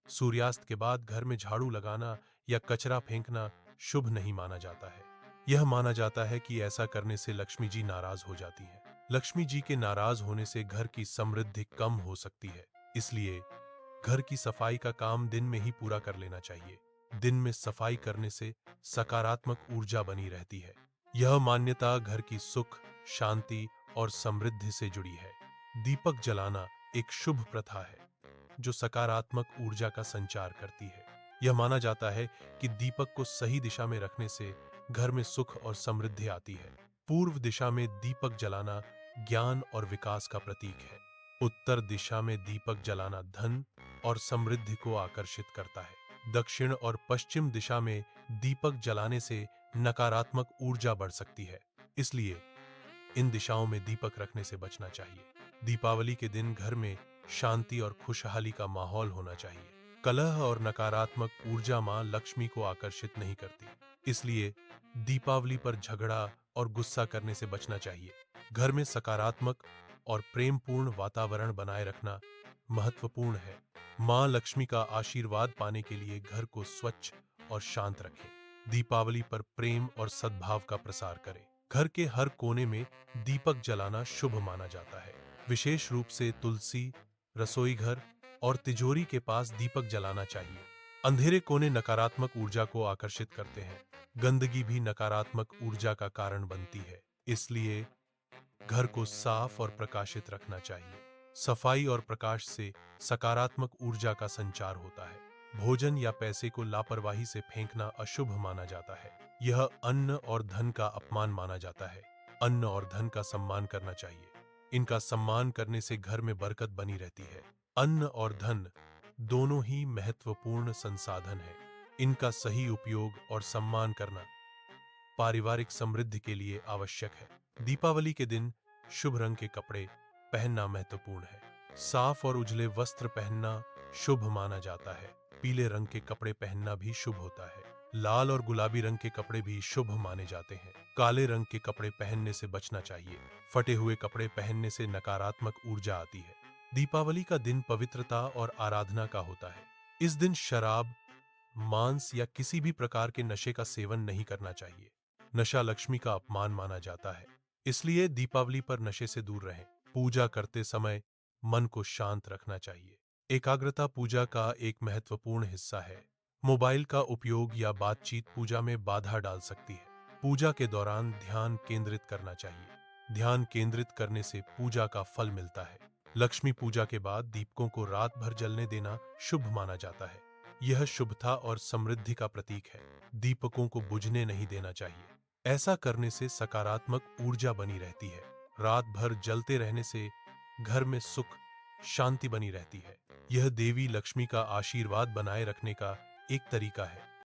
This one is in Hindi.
सूर्यास्त के बाद घर में झाड़ू लगाना या कचरा फेंकना शुभ नहीं माना जाता है। यह माना जाता है कि ऐसा करने से लक्ष्मी जी नाराज हो जाती हैं। लक्ष्मी जी के नाराज होने से घर की समृद्धि कम हो सकती है। इसलिए घर की सफाई का काम दिन में ही पूरा कर लेना चाहिए। दिन में सफाई करने से सकारात्मक ऊर्जा बनी रहती है। यह मान्यता घर की सुख, शांति और समृद्धि से जुड़ी है। दीपक जलाना एक शुभ प्रथा है जो सकारात्मक ऊर्जा का संचार करती है। यह माना जाता है कि दीपक को सही दिशा में रखने से घर में सुख और समृद्धि आती है। पूर्व दिशा में दीपक जलाना ज्ञान और विकास का प्रतीक है। उत्तर दिशा में दीपक जलाना धन और समृद्धि को आकर्षित करता है। दक्षिण और पश्चिम दिशा में दीपक जलाने से नकारात्मक ऊर्जा बढ़ सकती है। इसलिए इन दिशाओं में दीपक रखने से बचना चाहिए। दीपावली के दिन घर में शांति और खुशहाली का माहौल होना चाहिए। कलह और नकारात्मक ऊर्जा मां लक्ष्मी को आकर्षित नहीं करती। इसलिए दीपावली पर झगड़ा और गुस्सा करने से बचना चाहिए। घर में सकारात्मक और प्रेमपूर्ण वातावरण बनाए रखना महत्वपूर्ण है। मां लक्ष्मी का आशीर्वाद पाने के लिए घर को स्वच्छ और शांत रखें। दीपावली पर प्रेम और सद्भाव का प्रसार करें। घर के हर कोने में दीपक जलाना शुभ माना जाता है। विशेष रूप से तुलसी, रसोई घर और तिजोरी के पास दीपक जलाना चाहिए। अंधेरे कोने नकारात्मक ऊर्जा को आकर्षित करते हैं। गंदगी भी नकारात्मक ऊर्जा का कारण बनती है। इसलिए घर को साफ और प्रकाशित रखना चाहिए। सफाई और प्रकाश से सकारात्मक ऊर्जा का संचार होता है। भोजन या पैसे को लापरवाही से फेंकना अशुभ माना जाता है। यह अन्न और धन का अपमान माना जाता है। अन्न और धन का सम्मान करना चाहिए। इनका सम्मान करने से घर में बरकत बनी रहती है। अन्न और धन दोनों ही महत्वपूर्ण संसाधन हैं। इनका सही उपयोग और सम्मान करना पारिवारिक समृद्धि के लिए आवश्यक है। दीपावली के दिन शुभ रंग के कपड़े पहनना महत्वपूर्ण है। साफ और उजले वस्त्र पहनना शुभ माना जाता है। पीले रंग के कपड़े पहनना भी शुभ होता है। लाल और गुलाबी रंग के कपड़े भी शुभ माने जाते हैं। काले रंग के कपड़े पहनने से बचना चाहिए। फटे हुए कपड़े पहनने से नकारात्मक ऊर्जा आती है। दीपावली का दिन पवित्रता और आराधना का होता है। इस दिन शराब, मांस या किसी भी प्रकार के नशे का सेवन नहीं करना चाहिए। नशा लक्ष्मी का अपमान माना जाता है। इसलिए दीपावली पर नशे से दूर रहें। पूजा करते समय मन को शांत रखना चाहिए। एकाग्रता पूजा का एक महत्वपूर्ण हिस्सा है। मोबाइल का उपयोग या बातचीत पूजा में बाधा डाल सकती है। पूजा के दौरान ध्यान केंद्रित करना चाहिए। ध्यान केंद्रित करने से पूजा का फल मिलता है। लक्ष्मी पूजा के बाद दीपकों को रात भर जलने देना शुभ माना जाता है। यह शुभता और समृद्धि का प्रतीक है। दीपकों को बुझने नहीं देना चाहिए। ऐसा करने से सकारात्मक ऊर्जा बनी रहती है। रात भर जलते रहने से घर में सुख, शांति बनी रहती है। यह देवी लक्ष्मी का आशीर्वाद बनाए रखने का एक तरीका है।